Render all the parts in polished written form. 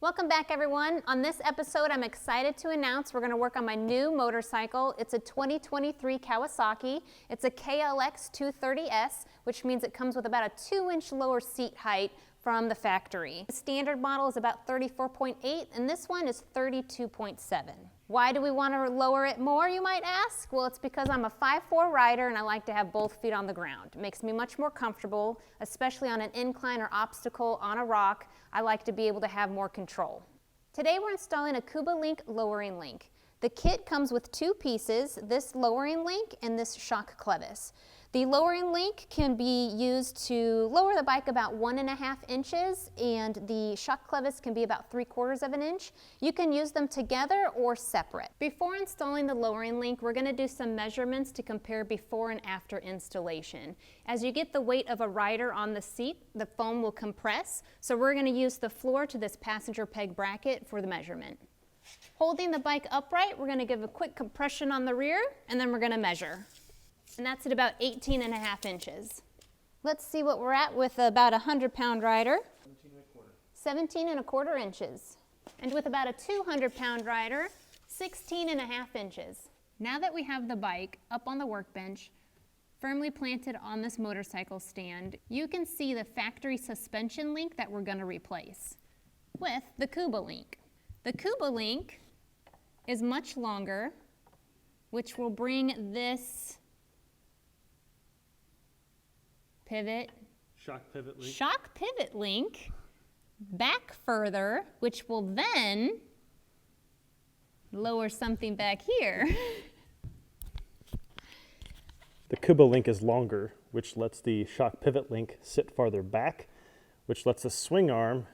Welcome back, everyone. On this episode, I'm excited to announce we're going to work on my new motorcycle. It's a 2023 Kawasaki. It's a KLX 230s, which means it comes with about a 2-inch lower seat height from the factory. The standard model is about 34.8, and this one is 32.7. Why do we want to lower it more, you might ask? Well, it's because I'm a 5'4" rider and I like to have both feet on the ground. It makes me much more comfortable, especially on an incline or obstacle on a rock. I like to be able to have more control. Today we're installing a KoubaLink lowering link. The kit comes with 2 pieces, this lowering link and this shock clevis. The lowering link can be used to lower the bike about 1.5 inches, and the shock clevis can be about 3/4 of an inch. You can use them together or separate. Before installing the lowering link, we're going to do some measurements to compare before and after installation. As you get the weight of a rider on the seat, the foam will compress, so we're going to use the floor to this passenger peg bracket for the measurement. Holding the bike upright, we're going to give a quick compression on the rear, and then we're going to measure. And that's at about 18.5 inches. Let's see what we're at with about a 100-pound rider. 17.25 inches. And with about a 200-pound rider, 16.5 inches. Now that we have the bike up on the workbench, firmly planted on this motorcycle stand, you can see the factory suspension link that we're going to replace with the KoubaLink. The KoubaLink is much longer, which will bring this shock pivot link back further, which will then lower something back here. The KoubaLink is longer, which lets the shock pivot link sit farther back, which lets the swing arm,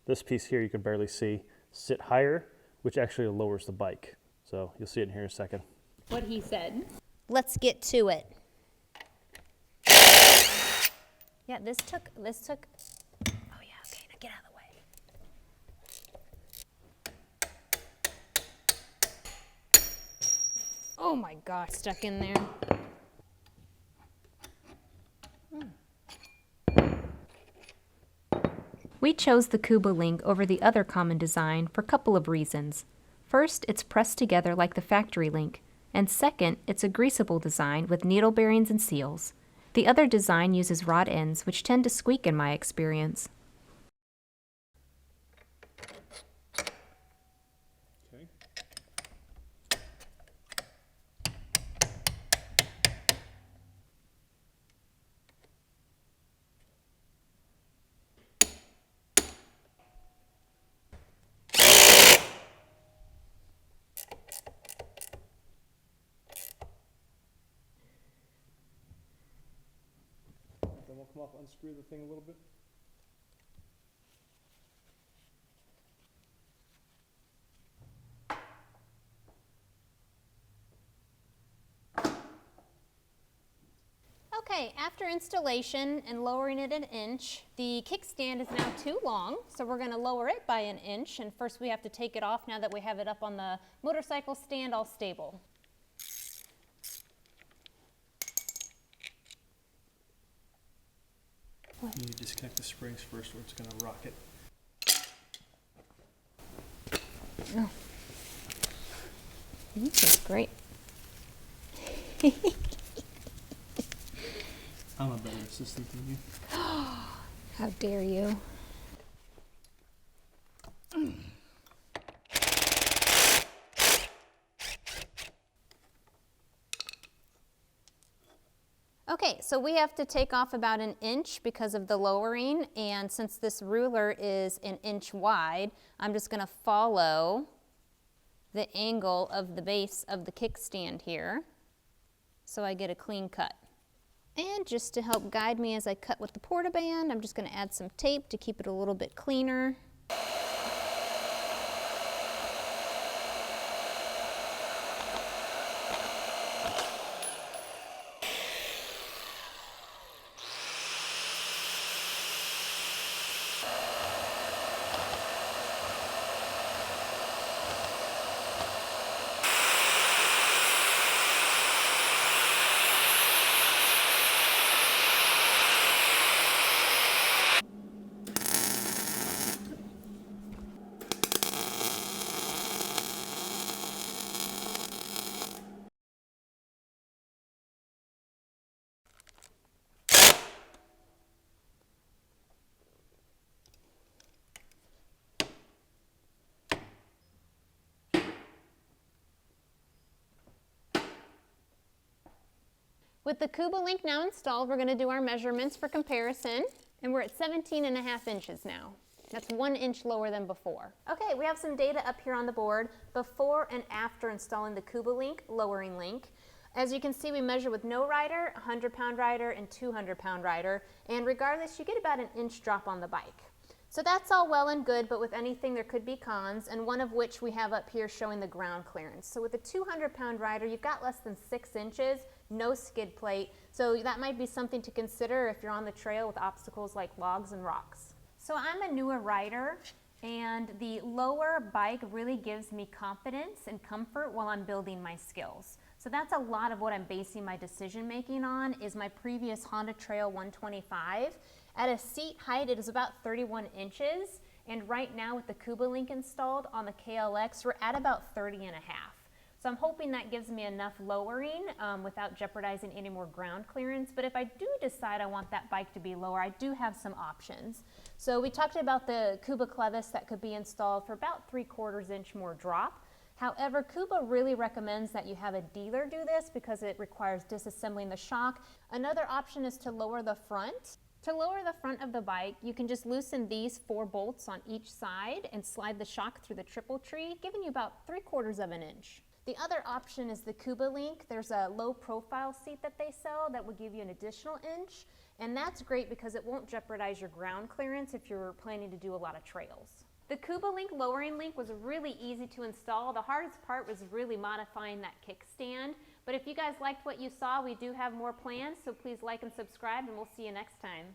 this piece here you can barely see, sit higher, which actually lowers the bike. So you'll see it in here in a second. What he said. Let's get to it. Yeah, this took, oh yeah, okay, now get out of the way. Oh my gosh, stuck in there. We chose the KoubaLink over the other common design for a couple of reasons. First, it's pressed together like the factory link, and second, it's a greasable design with needle bearings and seals. The other design uses rod ends, which tend to squeak in my experience. Okay. Then we'll come off, unscrew the thing a little bit. Okay, after installation and lowering it 1 inch, the kickstand is now too long, so we're going to lower it by 1 inch, and first we have to take it off now that we have it up on the motorcycle stand all stable. You disconnect the springs first or it's going to rock it. Oh. That's great. I'm a better assistant than you. How dare you. Okay, so we have to take off about 1 inch because of the lowering, and since this ruler is 1 inch wide, I'm just going to follow the angle of the base of the kickstand here so I get a clean cut. And just to help guide me as I cut with the portaband, I'm just going to add some tape to keep it a little bit cleaner. With the KoubaLink now installed, we're going to do our measurements for comparison, and we're at 17.5 inches now. That's 1 inch lower than before. Okay, we have some data up here on the board before and after installing the KoubaLink lowering link. As you can see, we measure with no rider, 100-pound rider, and 200-pound rider, and regardless, you get about an inch drop on the bike. So that's all well and good, but with anything there could be cons, and one of which we have up here showing the ground clearance. So with a 200-pound rider, you've got less than 6 inches, no skid plate, so that might be something to consider if you're on the trail with obstacles like logs and rocks. So I'm a newer rider, and the lower bike really gives me confidence and comfort while I'm building my skills. So that's a lot of what I'm basing my decision making on is my previous Honda Trail 125. At a seat height, it is about 31 inches, and right now with the KoubaLink installed on the KLX, we're at about 30.5. So I'm hoping that gives me enough lowering without jeopardizing any more ground clearance. But if I do decide I want that bike to be lower, I do have some options. So we talked about the Kouba clevis that could be installed for about 3/4 inch more drop. However, Kouba really recommends that you have a dealer do this because it requires disassembling the shock. Another option is to lower the front. To lower the front of the bike, you can just loosen these 4 bolts on each side and slide the shock through the triple tree, giving you about 3/4 inch. The other option is the KoubaLink. There's a low profile seat that they sell that will give you an additional inch, and that's great because it won't jeopardize your ground clearance if you're planning to do a lot of trails. The KoubaLink lowering link was really easy to install. The hardest part was really modifying that kickstand. But if you guys liked what you saw, we do have more plans, so please like and subscribe, and we'll see you next time.